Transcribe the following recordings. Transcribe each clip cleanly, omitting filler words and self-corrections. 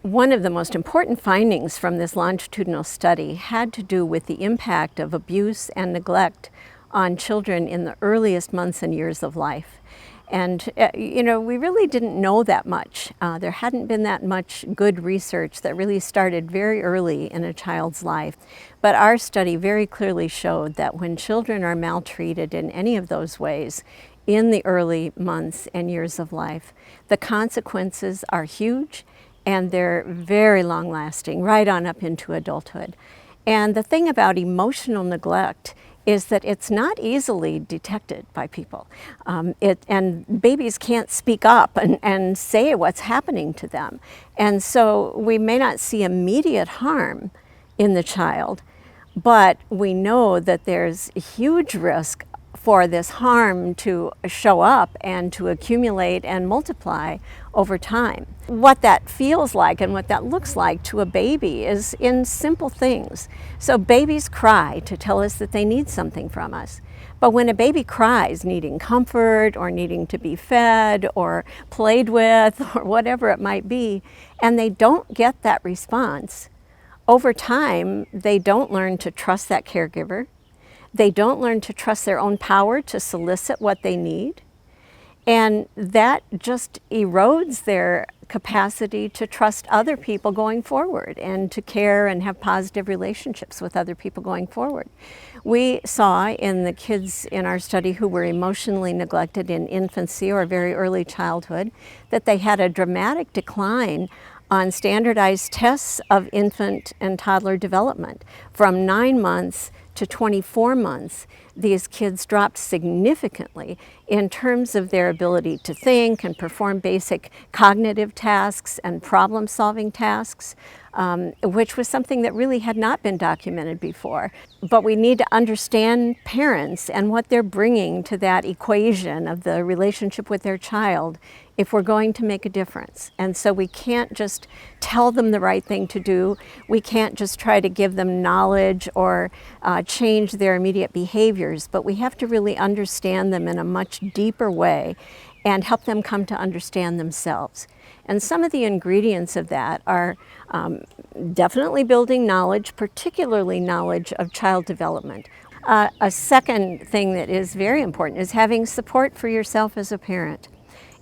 One of the most important findings from this longitudinal study had to do with the impact of abuse and neglect on children in the earliest months and years of life. And, we really didn't know that much. There hadn't been that much good research that really started very early in a child's life. But our study very clearly showed that when children are maltreated in any of those ways in the early months and years of life, the consequences are huge and they're very long-lasting, right on up into adulthood. And the thing about emotional neglect is that it's not easily detected by people. And babies can't speak up and say what's happening to them. And so we may not see immediate harm in the child, but we know that there's a huge risk for this harm to show up and to accumulate and multiply over time. What that feels like and what that looks like to a baby is in simple things. So babies cry to tell us that they need something from us. But when a baby cries needing comfort or needing to be fed or played with or whatever it might be, and they don't get that response, over time they don't learn to trust that caregiver. They don't learn to trust their own power to solicit what they need. And that just erodes their capacity to trust other people going forward and to care and have positive relationships with other people going forward. We saw in the kids in our study who were emotionally neglected in infancy or very early childhood that they had a dramatic decline on standardized tests of infant and toddler development. From 9 months to 24 months, these kids dropped significantly in terms of their ability to think and perform basic cognitive tasks and problem-solving tasks, which was something that really had not been documented before. But we need to understand parents and what they're bringing to that equation of the relationship with their child if we're going to make a difference. And so we can't just tell them the right thing to do. We can't just try to give them knowledge or change their immediate behaviors, but we have to really understand them in a much deeper way and help them come to understand themselves. And some of the ingredients of that are definitely building knowledge, particularly knowledge of child development. A second thing that is very important is having support for yourself as a parent.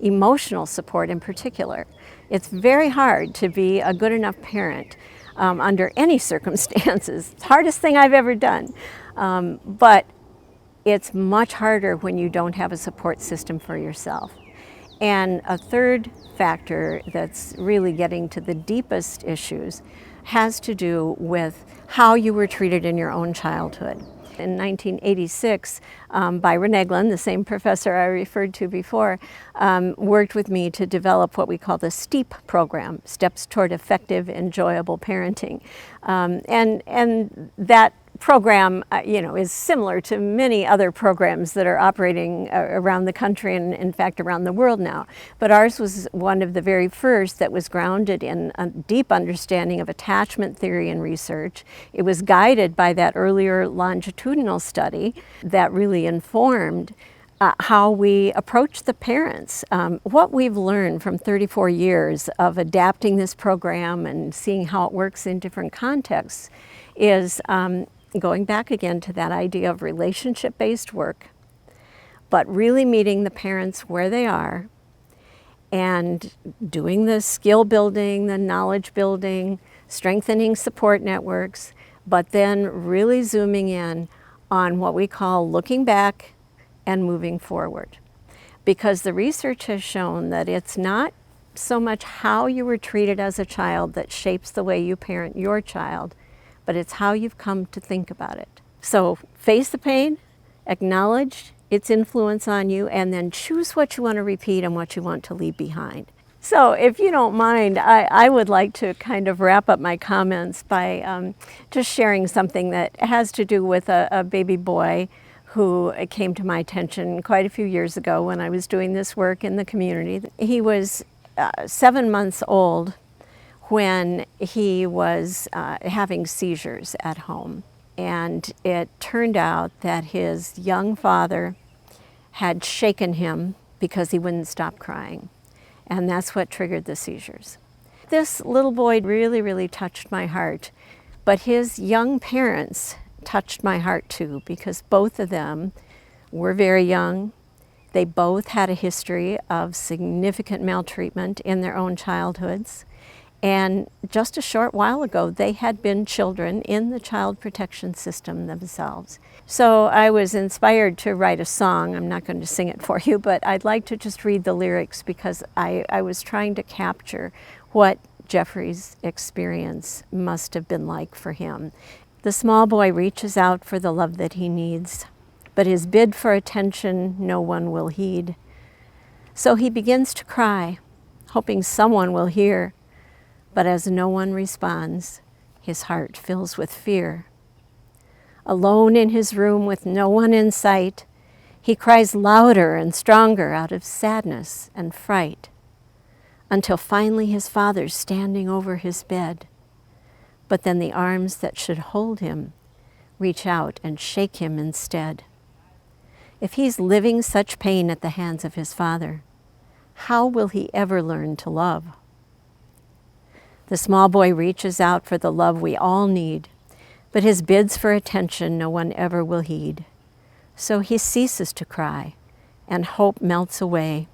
Emotional support in particular. It's very hard to be a good enough parent under any circumstances. It's the hardest thing I've ever done. But it's much harder when you don't have a support system for yourself. And a third factor that's really getting to the deepest issues has to do with how you were treated in your own childhood. In 1986, Byron Eglin, the same professor I referred to before, worked with me to develop what we call the STEEP program, Steps Toward Effective, Enjoyable Parenting. And that program, is similar to many other programs that are operating around the country and, in fact, around the world now. But ours was one of the very first that was grounded in a deep understanding of attachment theory and research. It was guided by that earlier longitudinal study that really informed how we approach the parents. What we've learned from 34 years of adapting this program and seeing how it works in different contexts is going back again to that idea of relationship-based work, but really meeting the parents where they are and doing the skill building, the knowledge building, strengthening support networks, but then really zooming in on what we call looking back and moving forward. Because the research has shown that it's not so much how you were treated as a child that shapes the way you parent your child, but it's how you've come to think about it. So face the pain, acknowledge its influence on you, and then choose what you want to repeat and what you want to leave behind. So if you don't mind, I would like to kind of wrap up my comments by just sharing something that has to do with a baby boy who came to my attention quite a few years ago when I was doing this work in the community. He was 7 months old when he was having seizures at home. And it turned out that his young father had shaken him because he wouldn't stop crying. And that's what triggered the seizures. This little boy really, really touched my heart, but his young parents touched my heart too, because both of them were very young. They both had a history of significant maltreatment in their own childhoods. And just a short while ago, they had been children in the child protection system themselves. So I was inspired to write a song. I'm not going to sing it for you, but I'd like to just read the lyrics because I was trying to capture what Jeffrey's experience must have been like for him. The small boy reaches out for the love that he needs, but his bid for attention no one will heed. So he begins to cry, hoping someone will hear. But as no one responds, his heart fills with fear. Alone in his room with no one in sight, he cries louder and stronger out of sadness and fright, until finally his father's standing over his bed. But then the arms that should hold him reach out and shake him instead. If he's living such pain at the hands of his father, how will he ever learn to love? The small boy reaches out for the love we all need, but his bids for attention no one ever will heed. So he ceases to cry, and hope melts away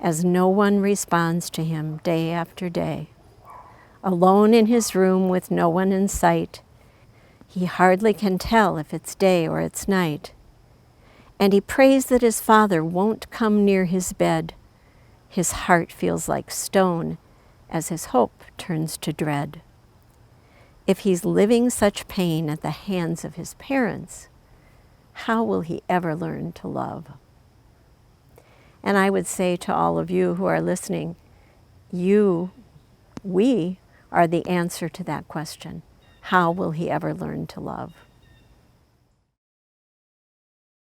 as no one responds to him day after day. Alone in his room with no one in sight, he hardly can tell if it's day or it's night. And he prays that his father won't come near his bed. His heart feels like stone as his hope turns to dread. If he's living such pain at the hands of his parents, how will he ever learn to love? And I would say to all of you who are listening, we are the answer to that question. How will he ever learn to love?